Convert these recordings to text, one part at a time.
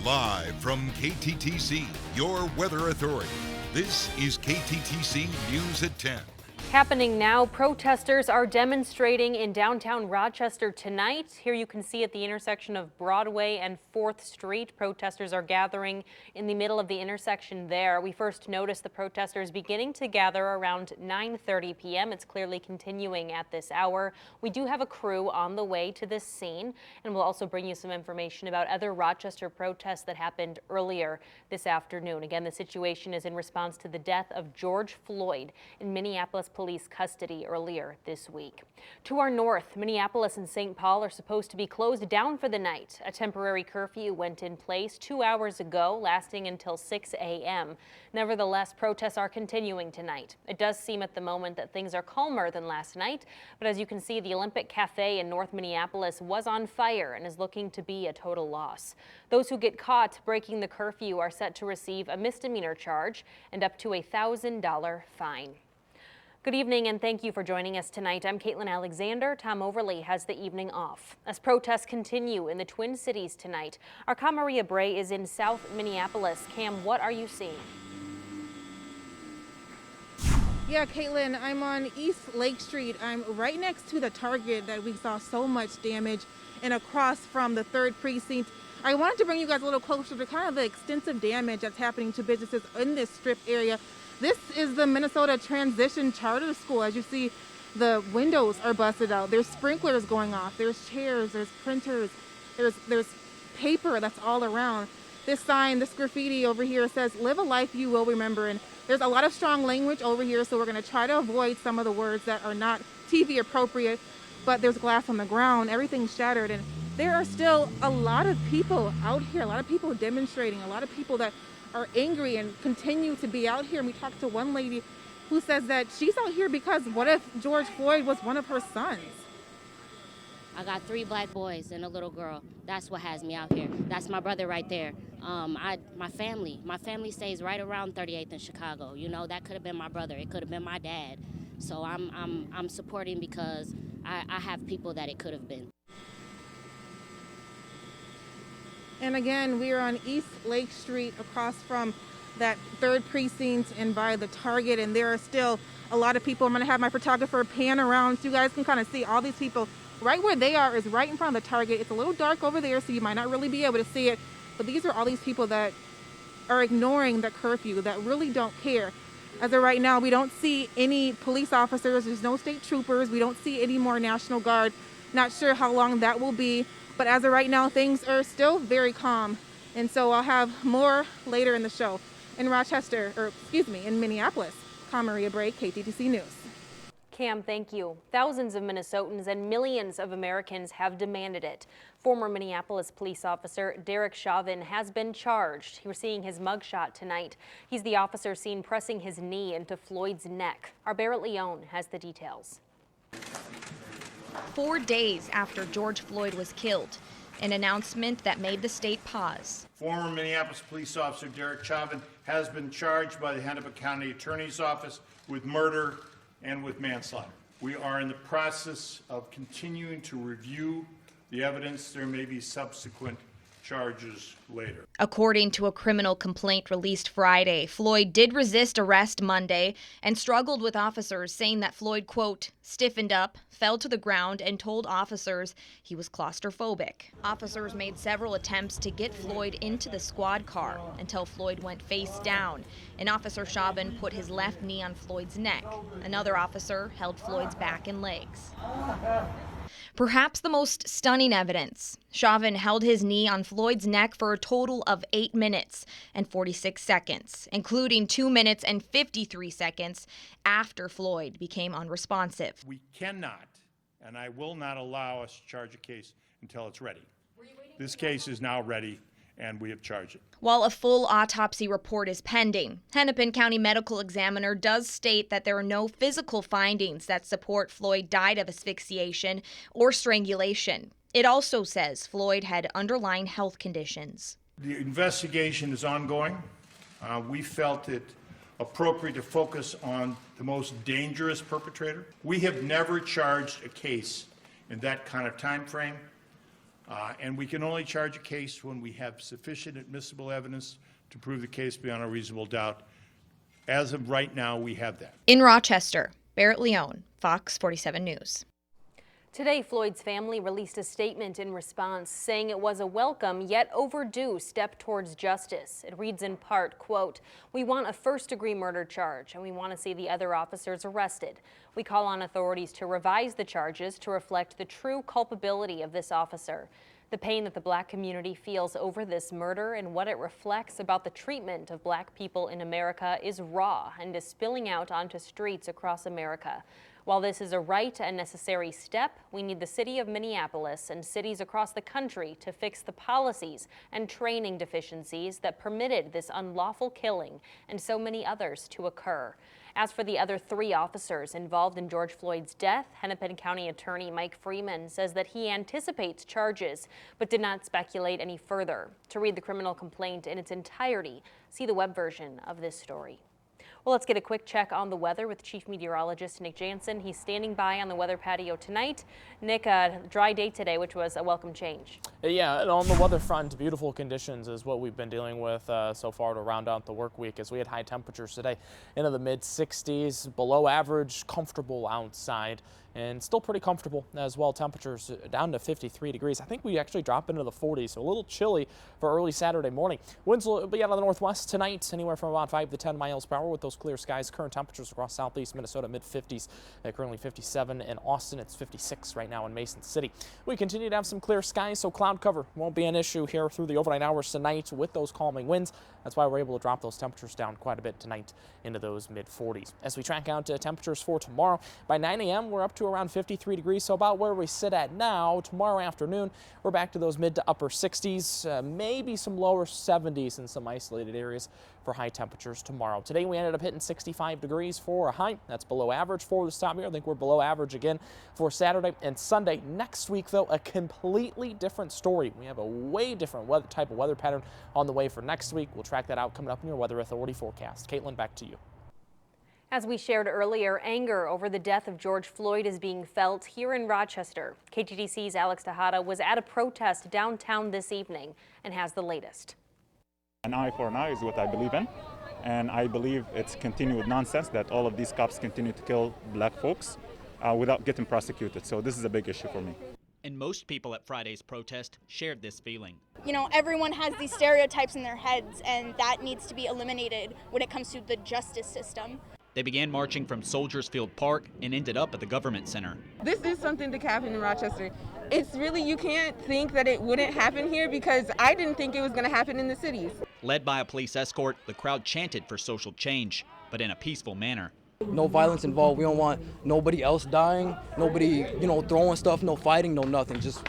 Live from KTTC, your weather authority. This is KTTC News at 10. Happening now, protesters are demonstrating in downtown Rochester tonight. Here you can see at the intersection of Broadway and 4th Street. Protesters are gathering in the middle of the intersection there. We first noticed the protesters beginning to gather around 9:30 p.m. It's clearly continuing at this hour. We do have a crew on the way to this scene, and we'll also bring you some information about other Rochester protests that happened earlier this afternoon. Again, the situation is in response to the death of George Floyd in Minneapolis police custody earlier this week. To our north, Minneapolis and St. Paul are supposed to be closed down for the night. A temporary curfew went in place 2 hours ago, lasting until 6 a.m. Nevertheless, protests are continuing tonight. It does seem at the moment that things are calmer than last night, but as you can see, the Olympic Cafe in North Minneapolis was on fire and is looking to be a total loss. Those who get caught breaking the curfew are set to receive a misdemeanor charge and up to a $1,000 fine. Good evening and thank you for joining us tonight. I'm Caitlin Alexander. Tom Overly has the evening off. As protests continue in the Twin Cities tonight, our Cam Maria Bray is in South Minneapolis. Cam, what are you seeing? Yeah, Caitlin, I'm on East Lake Street. I'm right next to the Target that we saw so much damage and across from the 3rd Precinct. I wanted to bring you guys a little closer to kind of the extensive damage that's happening to businesses in this strip area. This is the Minnesota Transition Charter School. As you see, the windows are busted out. There's sprinklers going off. There's chairs, there's printers, there's paper that's all around. This sign, this graffiti over here says, "Live a life you will remember." And there's a lot of strong language over here, so we're going to try to avoid some of the words that are not TV appropriate. But there's glass on the ground, everything's shattered, and there are still a lot of people out here, a lot of people demonstrating, a lot of people that are angry and continue to be out here. And we talked to one lady who says that she's out here because what if George Floyd was one of her sons? I got 3 black boys and a little girl. That's what has me out here. That's my brother right there. My family stays right around 38th in Chicago. You know, that could have been my brother. It could have been my dad. So I'm supporting because I have people that it could have been. And again, we are on East Lake Street across from that 3rd Precinct and by the Target, and there are still a lot of people. I'm going to have my photographer pan around so you guys can kind of see all these people. Right where they are is right in front of the Target. It's a little dark over there, so you might not really be able to see it, but these are all these people that are ignoring the curfew, that really don't care. As of right now, we don't see any police officers. There's no state troopers. We don't see any more National Guard. Not sure how long that will be. But as of right now, things are still very calm. And so I'll have more later in the show. In Minneapolis, Cam Maria Bray, KTTC News. Cam, thank you. Thousands of Minnesotans and millions of Americans have demanded it. Former Minneapolis police officer Derek Chauvin has been charged. We're seeing his mugshot tonight. He's the officer seen pressing his knee into Floyd's neck. Our Barrett Leone has the details. 4 days after George Floyd was killed, an announcement that made the state pause. Former Minneapolis police officer Derek Chauvin has been charged by the Hennepin County Attorney's Office with murder and with manslaughter. We are in the process of continuing to review the evidence. There may be subsequent charges later. According to a criminal complaint released Friday, Floyd did resist arrest Monday and struggled with officers, saying that Floyd, quote, stiffened up, fell to the ground, and told officers he was claustrophobic. Officers made several attempts to get Floyd into the squad car until Floyd went face down. An officer, Chauvin, put his left knee on Floyd's neck. Another officer held Floyd's back and legs. Perhaps the most stunning evidence, Chauvin held his knee on Floyd's neck for a total of 8 minutes and 46 seconds, including 2 minutes and 53 seconds after Floyd became unresponsive. We cannot, and I will not allow us to charge a case until it's ready. This case is now ready, and we have charged it. While a full autopsy report is pending, Hennepin County Medical Examiner does state that there are no physical findings that support Floyd died of asphyxiation or strangulation. It also says Floyd had underlying health conditions. The investigation is ongoing. We felt it appropriate to focus on the most dangerous perpetrator. We have never charged a case in that kind of time frame. And we can only charge a case when we have sufficient admissible evidence to prove the case beyond a reasonable doubt. As of right now, we have that. In Rochester, Barrett Leone, Fox 47 News. Today, Floyd's family released a statement in response, saying it was a welcome yet overdue step towards justice. It reads in part, quote, "We want a first-degree murder charge, and we want to see the other officers arrested. We call on authorities to revise the charges to reflect the true culpability of this officer. The pain that the Black community feels over this murder and what it reflects about the treatment of Black people in America is raw and is spilling out onto streets across America. While this is a right and necessary step, we need the city of Minneapolis and cities across the country to fix the policies and training deficiencies that permitted this unlawful killing and so many others to occur." As for the other 3 officers involved in George Floyd's death, Hennepin County Attorney Mike Freeman says that he anticipates charges, but did not speculate any further. To read the criminal complaint in its entirety, see the web version of this story. Well, let's get a quick check on the weather with Chief Meteorologist Nick Jansen. He's standing by on the weather patio tonight. Nick, a dry day today, which was a welcome change. Yeah, and on the weather front, beautiful conditions is what we've been dealing with so far to round out the work week, as we had high temperatures today into the mid-60s, below average, comfortable outside, and still pretty comfortable as well. Temperatures down to 53 degrees. I think we actually drop into the 40s, so a little chilly for early Saturday morning. Winds will be out of the northwest tonight, anywhere from about 5 to 10 miles per hour with those clear skies. Current temperatures across southeast Minnesota, mid-50s, currently 57 in Austin. It's 56 right now in Mason City. We continue to have some clear skies, so cloud cover won't be an issue here through the overnight hours tonight with those calming winds. That's why we're able to drop those temperatures down quite a bit tonight into those mid-40s. As we track out temperatures for tomorrow, by 9 a.m. we're up to around 53 degrees, so about where we sit at now. Tomorrow afternoon, we're back to those mid to upper 60s, maybe some lower 70s in some isolated areas for high temperatures tomorrow. Today we ended up hitting 65 degrees for a high. That's below average for the stop here. I think we're below average again for Saturday and Sunday. Next week, though, a completely different story. We have a way different type of weather pattern on the way for next week. We'll track that out coming up in your Weather Authority forecast. Caitlin, back to you. As we shared earlier, anger over the death of George Floyd is being felt here in Rochester. KTTC's Alex Tejada was at a protest downtown this evening and has the latest. An eye for an eye is what I believe in, and I believe it's continued nonsense that all of these cops continue to kill Black folks without getting prosecuted. So this is a big issue for me. And most people at Friday's protest shared this feeling. You know, everyone has these stereotypes in their heads, and that needs to be eliminated when it comes to the justice system. They began marching from Soldiers Field Park and ended up at the Government Center. This is something that happened in Rochester. It's really, you can't think that it wouldn't happen here, because I didn't think it was going to happen in the cities. Led by a police escort, the crowd chanted for social change, but in a peaceful manner. No violence involved. We don't want nobody else dying, nobody, throwing stuff, no fighting, no nothing. Just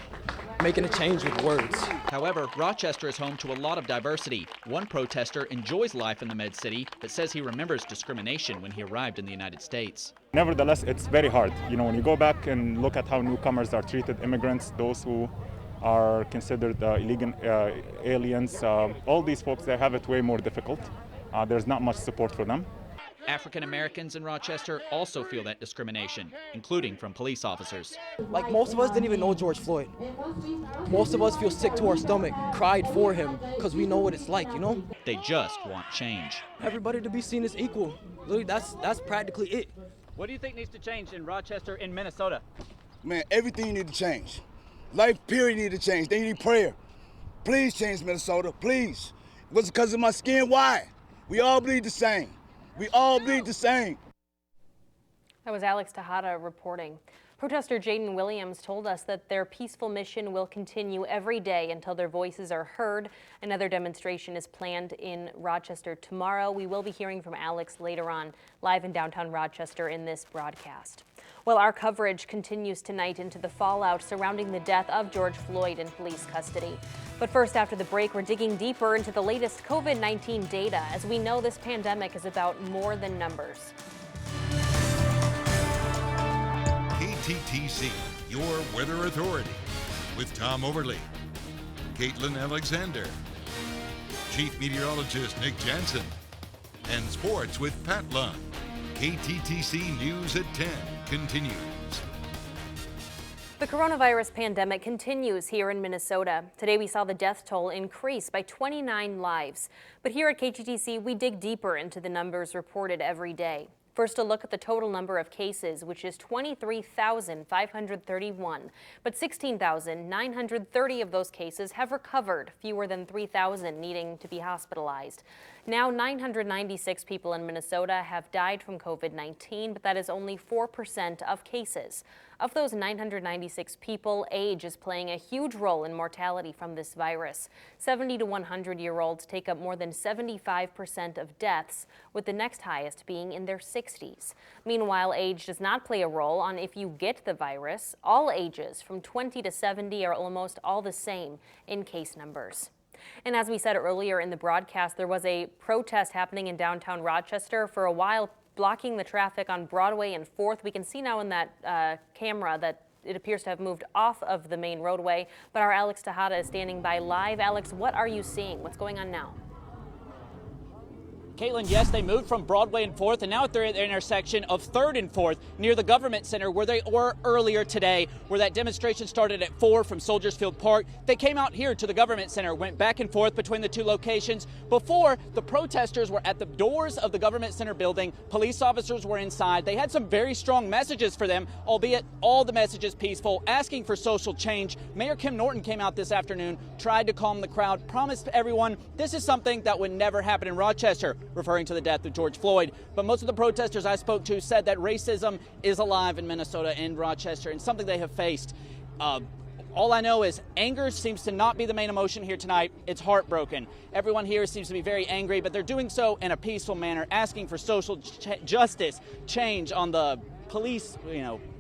making a change with words. However, Rochester is home to a lot of diversity. One protester enjoys life in the Med City, but says he remembers discrimination when he arrived in the United States. Nevertheless, it's very hard. When you go back and look at how newcomers are treated, immigrants, those who are considered illegal aliens, all these folks, they have it way more difficult. There's not much support for them. African Americans in Rochester also feel that discrimination, including from police officers. Like, most of us didn't even know George Floyd. Most of us feel sick to our stomach, cried for him, because we know what it's like, They just want change. Everybody to be seen as equal. Really, that's practically it. What do you think needs to change in Rochester, in Minnesota? Man, everything need to change. Life period need to change. They need prayer. Please change Minnesota, please. Was it because of my skin? Why? We all bleed the same. We all bleed the same. That was Alex Tejada reporting. Protester Jaden Williams told us that their peaceful mission will continue every day until their voices are heard. Another demonstration is planned in Rochester tomorrow. We will be hearing from Alex later on, live in downtown Rochester in this broadcast. Well, our coverage continues tonight into the fallout surrounding the death of George Floyd in police custody. But first, after the break, we're digging deeper into the latest COVID-19 data, as we know this pandemic is about more than numbers. KTTC, your weather authority, with Tom Overley, Caitlin Alexander, Chief Meteorologist Nick Jansen, and sports with Pat Lund. KTTC News at 10 continues. The coronavirus pandemic continues here in Minnesota. Today we saw the death toll increase by 29 lives. But here at KTTC, we dig deeper into the numbers reported every day. First, a look at the total number of cases, which is 23,531. But 16,930 of those cases have recovered, fewer than 3,000 needing to be hospitalized. Now, 996 people in Minnesota have died from COVID-19, but that is only 4% of cases. Of those 996 people, age is playing a huge role in mortality from this virus. 70 to 100-year-olds take up more than 75% of deaths, with the next highest being in their 60s. Meanwhile, age does not play a role on if you get the virus. All ages from 20 to 70 are almost all the same in case numbers. And as we said earlier in the broadcast, there was a protest happening in downtown Rochester for a while, blocking the traffic on Broadway and 4th. We can see now in that camera that it appears to have moved off of the main roadway, but our Alex Tejada is standing by live. Alex, what are you seeing? What's going on now? Caitlin, yes, they moved from Broadway and 4th, and now they're at the intersection of 3rd and 4th near the Government Center, where they were earlier today, where that demonstration started at 4 from Soldiers Field Park. They came out here to the Government Center, went back and forth between the two locations. Before, the protesters were at the doors of the Government Center building. Police officers were inside. They had some very strong messages for them, albeit all the messages peaceful, asking for social change. Mayor Kim Norton came out this afternoon, tried to calm the crowd, promised everyone this is something that would never happen in Rochester, referring to the death of George Floyd. But most of the protesters I spoke to said that racism is alive in Minnesota and Rochester and something they have faced. All I know is anger seems to not be the main emotion here tonight. It's heartbroken. Everyone here seems to be very angry, but they're doing so in a peaceful manner, asking for social justice, change on the police,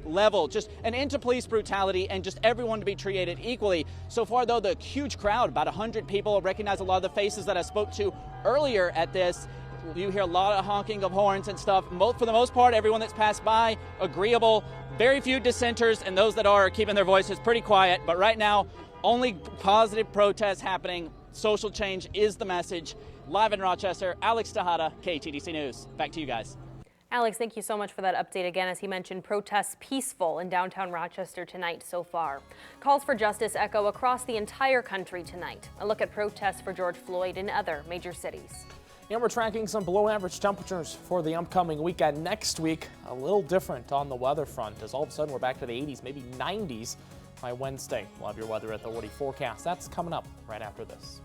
level, just an end to police brutality and just everyone to be treated equally. So far, though, the huge crowd, about 100 people, recognize a lot of the faces that I spoke to earlier at this. You hear a lot of honking of horns and stuff. For the most part, everyone that's passed by, agreeable. Very few dissenters, and those that are keeping their voices pretty quiet. But right now, only positive protests happening. Social change is the message. Live in Rochester, Alex Tejada, KTTC News. Back to you guys. Alex, thank you so much for that update. Again, as he mentioned, protests peaceful in downtown Rochester tonight so far. Calls for justice echo across the entire country tonight. A look at protests for George Floyd in other major cities. And we're tracking some below average temperatures for the upcoming weekend. Next week, a little different on the weather front, as all of a sudden we're back to the 80s, maybe 90s by Wednesday. We'll have your weather authority forecast. That's coming up right after this.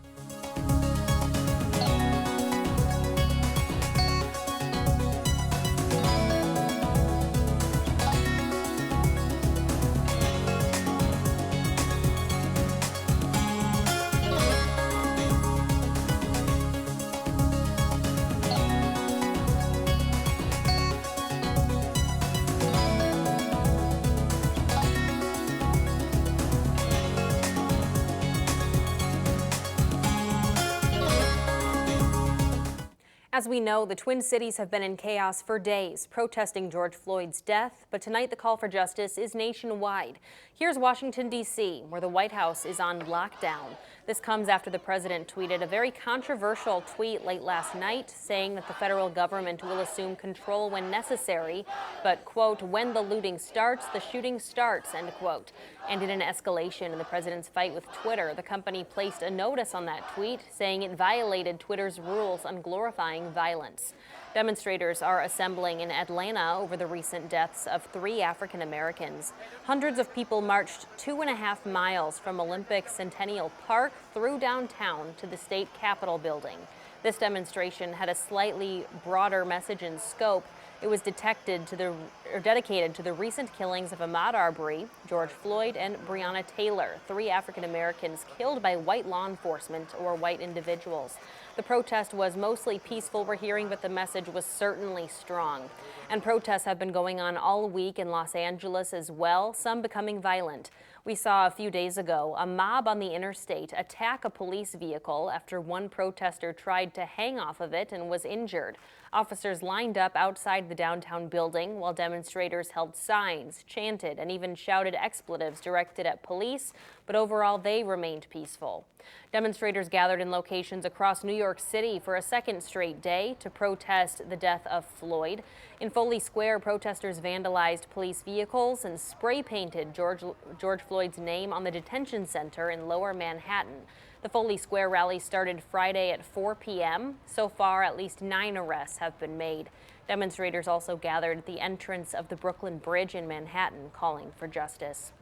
As we know, the Twin Cities have been in chaos for days, protesting George Floyd's death, but tonight the call for justice is nationwide. Here's Washington, D.C., where the White House is on lockdown. This comes after the president tweeted a very controversial tweet late last night, saying that the federal government will assume control when necessary, but, quote, when the looting starts, the shooting starts, end quote. And in an escalation in the president's fight with Twitter, the company placed a notice on that tweet saying it violated Twitter's rules on glorifying violence. Demonstrators are assembling in Atlanta over the recent deaths of 3 African Americans. Hundreds of people marched 2.5 miles from Olympic Centennial Park through downtown to the state Capitol building. This demonstration had a slightly broader message and scope. It was dedicated to the recent killings of Ahmaud Arbery, George Floyd, and Breonna Taylor, 3 African Americans killed by white law enforcement or white individuals. The protest was mostly peaceful, we're hearing, but the message was certainly strong. And protests have been going on all week in Los Angeles as well, some becoming violent. We saw a few days ago a mob on the interstate attack a police vehicle after one protester tried to hang off of it and was injured. Officers lined up outside the downtown building while demonstrators held signs, chanted, and even shouted expletives directed at police. but overall they remained peaceful. Demonstrators gathered in locations across New York City for a second straight day to protest the death of Floyd. In Foley Square, protesters vandalized police vehicles and spray painted George Floyd's name on the detention center in Lower Manhattan. The Foley Square rally started Friday at 4 p.m. So far, at least 9 arrests have been made. Demonstrators also gathered at the entrance of the Brooklyn Bridge in Manhattan, calling for justice.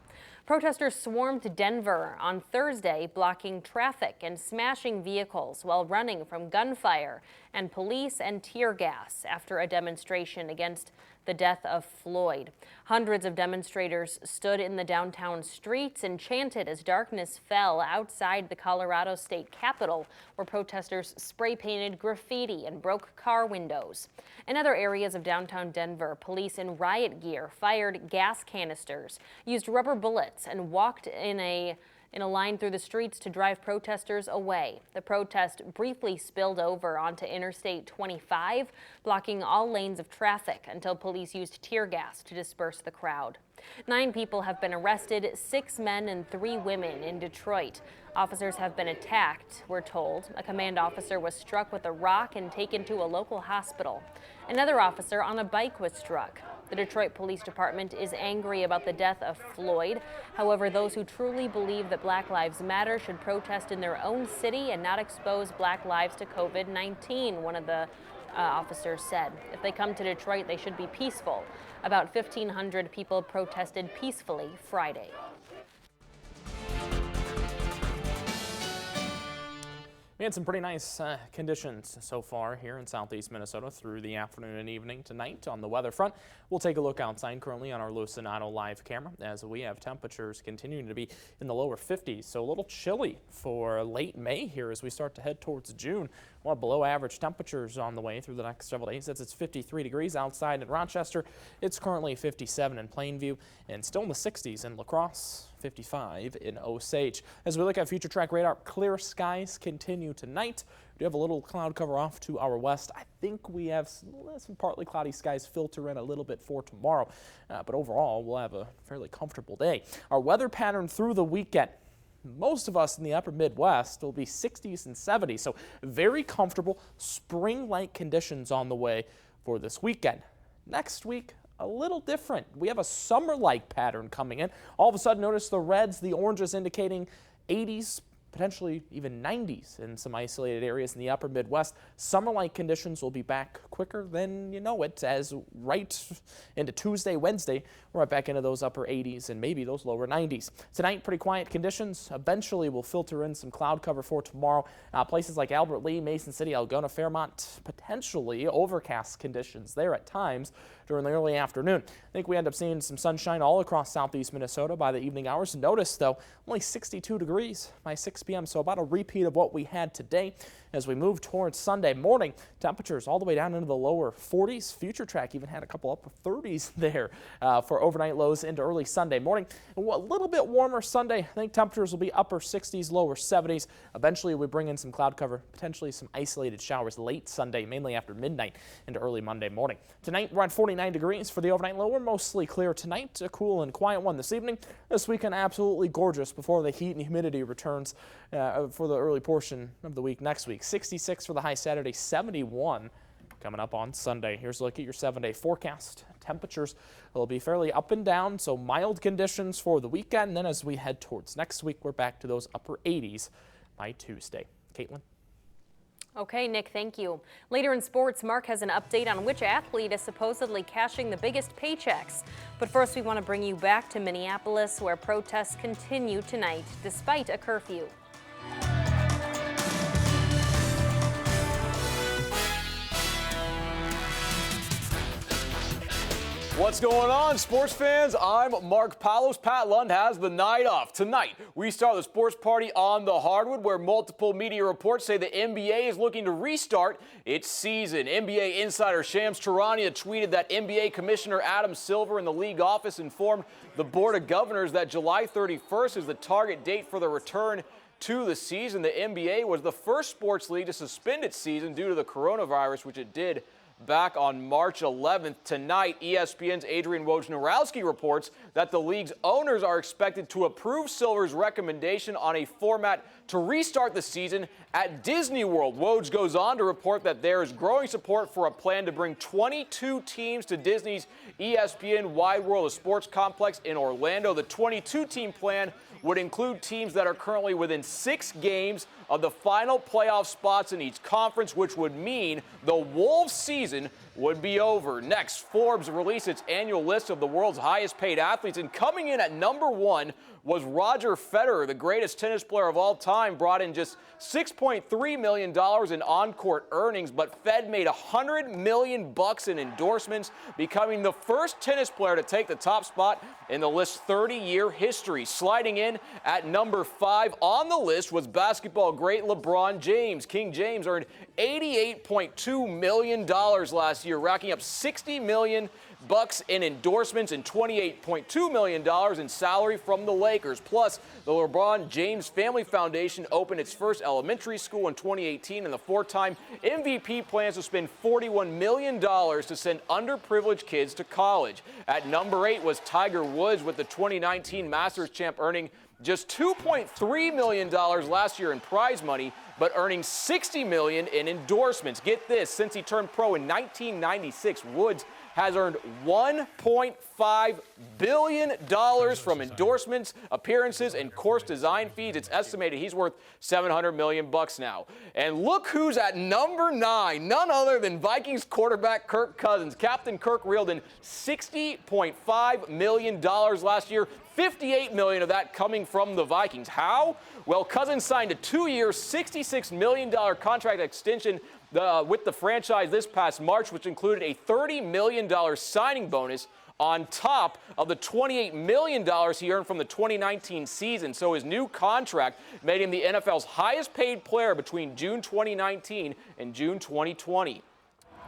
Protesters swarmed Denver on Thursday, blocking traffic and smashing vehicles while running from gunfire and police and tear gas after a demonstration against the death of Floyd. Hundreds of demonstrators stood in the downtown streets and chanted as darkness fell outside the Colorado State Capitol, where protesters spray painted graffiti and broke car windows. In other areas of downtown Denver, police in riot gear fired gas canisters, used rubber bullets, and walked in a line through the streets to drive protesters away. The protest briefly spilled over onto Interstate 25, blocking all lanes of traffic until police used tear gas to disperse the crowd. 9 people have been arrested, 6 men and 3 women in Detroit. Officers have been attacked, we're told. A command officer was struck with a rock and taken to a local hospital. Another officer on a bike was struck. The Detroit Police Department is angry about the death of Floyd. However, those who truly believe that Black Lives Matter should protest in their own city and not expose Black lives to COVID-19, one of the officers said. If they come to Detroit, they should be peaceful. About 1,500 people protested peacefully Friday. We had some pretty nice conditions so far here in southeast Minnesota through the afternoon and evening tonight. On the weather front, we'll take a look outside currently on our Lucinato live camera as we have temperatures continuing to be in the lower 50s. So a little chilly for late May here as we start to head towards June. We'll have below average temperatures on the way through the next several days. It's 53 degrees outside in Rochester. It's currently 57 in Plainview and still in the 60s in La Crosse. 55 in Osage. As we look at future track radar, clear skies continue tonight. We do have a little cloud cover off to our west. I think we have some partly cloudy skies filter in a little bit for tomorrow, but overall we'll have a fairly comfortable day. Our weather pattern through the weekend. Most of us in the upper Midwest will be 60s and 70s, so very comfortable spring-like conditions on the way for this weekend. Next week, a little different. We have a summer-like pattern coming in. All of a sudden, notice the reds, the oranges indicating 80s, potentially even 90s in some isolated areas in the upper Midwest. Summer-like conditions will be back quicker than you know it, as right into Tuesday, Wednesday, we're right back into those upper 80s and maybe those lower 90s. Tonight, pretty quiet conditions. Eventually, we'll filter in some cloud cover for tomorrow. Places like Albert Lee, Mason City, Algona, Fairmont, potentially overcast conditions there at times during the early afternoon. I think we end up seeing some sunshine all across southeast Minnesota by the evening hours. Notice, though, only 62 degrees by 6 p.m., so about a repeat of what we had today. As we move towards Sunday morning, temperatures all the way down into the lower 40s. Future Track even had a couple upper 30s there for overnight lows into early Sunday morning. And a little bit warmer Sunday. I think temperatures will be upper 60s, lower 70s. Eventually, we bring in some cloud cover, potentially some isolated showers late Sunday, mainly after midnight into early Monday morning. Tonight, we're at 49 degrees for the overnight low. We're mostly clear tonight. A cool and quiet one this evening. This weekend, absolutely gorgeous before the heat and humidity returns for the early portion of the week next week. 66 for the high Saturday, 71 coming up on Sunday. Here's a look at your 7-day forecast. Temperatures will be fairly up and down, so mild conditions for the weekend. And then as we head towards next week, we're back to those upper 80s by Tuesday. Caitlin? Okay, Nick, thank you. Later in sports, Mark has an update on which athlete is supposedly cashing the biggest paychecks. But first, we want to bring you back to Minneapolis, where protests continue tonight despite a curfew. What's going on, sports fans? I'm Mark Palos. Pat Lund has the night off. Tonight, we start the sports party on the hardwood, where multiple media reports say the NBA is looking to restart its season. NBA insider Shams Charania tweeted that NBA Commissioner Adam Silver in the league office informed the Board of Governors that July 31st is the target date for the return to the season. The NBA was the first sports league to suspend its season due to the coronavirus, which it did back on March 11th. Tonight, ESPN's Adrian Wojnarowski reports that the league's owners are expected to approve Silver's recommendation on a format to restart the season at Disney World. Woj goes on to report that there is growing support for a plan to bring 22 teams to Disney's ESPN Wide World of Sports complex in Orlando. The 22-team plan would include teams that are currently within 6 games of the final playoff spots in each conference, which would mean the Wolves season would be over. Next, Forbes released its annual list of the world's highest paid athletes, and coming in at number 1 was Roger Federer, the greatest tennis player of all time, brought in just $6.3 million in on-court earnings, but Fed made $100 million in endorsements, becoming the first tennis player to take the top spot in the list's 30-year history. Sliding in at number 5 on the list was basketball great LeBron James. King James earned $88.2 million last year, racking up $60 million in endorsements and $28.2 million in salary from the Lakers. Plus, the LeBron James Family Foundation opened its first elementary school in 2018, and the 4-time MVP plans to spend $41 million to send underprivileged kids to college. At number 8 was Tiger Woods, with the 2019 Masters champ earning just $2.3 million last year in prize money, but earning $60 million in endorsements. Get this, since he turned pro in 1996, Woods has earned $1.5 billion from endorsements, appearances, and course design fees. It's estimated he's worth $700 million now. And look who's at number 9, none other than Vikings quarterback Kirk Cousins. Captain Kirk reeled in $60.5 million last year, $58 million of that coming from the Vikings. How? Well, Cousins signed a 2-year, $66 million contract extension with the franchise this past March, which included a $30 million signing bonus on top of the $28 million he earned from the 2019 season. So his new contract made him the NFL's highest paid player between June 2019 and June 2020.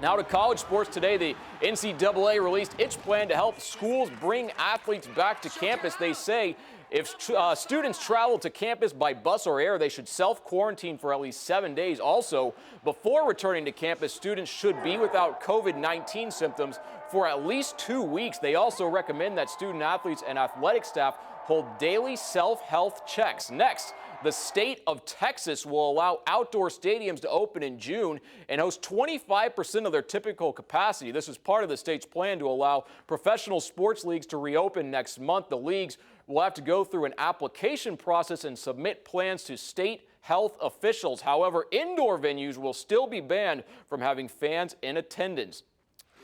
Now to college sports. Today, the NCAA released its plan to help schools bring athletes back to campus. They say if students travel to campus by bus or air, they should self-quarantine for at least 7 days. Also, before returning to campus, students should be without COVID-19 symptoms for at least 2 weeks. They also recommend that student athletes and athletic staff hold daily self-health checks. Next, the state of Texas will allow outdoor stadiums to open in June and host 25% of their typical capacity. This is part of the state's plan to allow professional sports leagues to reopen next month. The leagues will have to go through an application process and submit plans to state health officials. However, indoor venues will still be banned from having fans in attendance.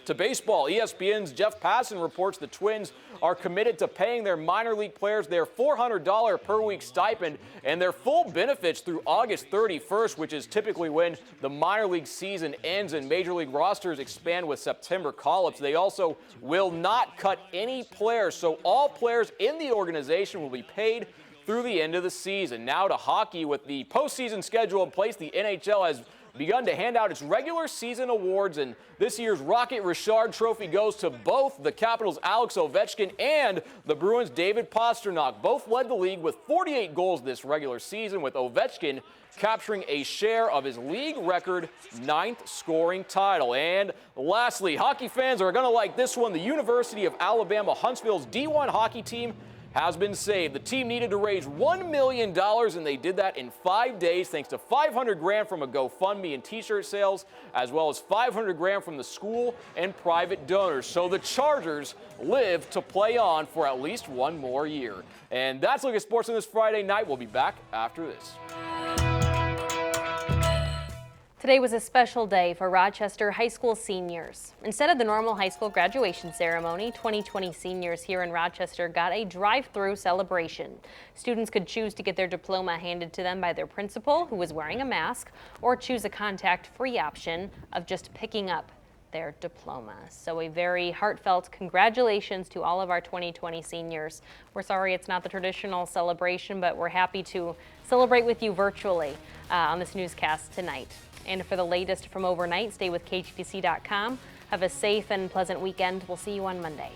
To baseball, ESPN's Jeff Passan reports the Twins are committed to paying their minor league players their $400 per week stipend and their full benefits through August 31st, which is typically when the minor league season ends and major league rosters expand with September call-ups. They also will not cut any players, so all players in the organization will be paid through the end of the season. Now to hockey. With the postseason schedule in place, the NHL has begun to hand out its regular season awards, and this year's Rocket Richard Trophy goes to both the Capitals' Alex Ovechkin and the Bruins' David Pastrnak. Both led the league with 48 goals this regular season, with Ovechkin capturing a share of his league record 9th scoring title. And lastly, hockey fans are going to like this one. The University of Alabama Huntsville's D1 hockey team has been saved. The team needed to raise $1 million, and they did that in 5 days thanks to $500,000 from a GoFundMe and t-shirt sales, as well as $500,000 from the school and private donors. So the Chargers live to play on for at least one more year. And that's a look at sports on this Friday night. We'll be back after this. Today was a special day for Rochester high school seniors. Instead of the normal high school graduation ceremony, 2020 seniors here in Rochester got a drive-through celebration. Students could choose to get their diploma handed to them by their principal, who was wearing a mask, or choose a contact-free option of just picking up their diploma. So a very heartfelt congratulations to all of our 2020 seniors. We're sorry it's not the traditional celebration, but we're happy to celebrate with you virtually on this newscast tonight. And for the latest from overnight, stay with KTTC.com. Have a safe and pleasant weekend. We'll see you on Monday.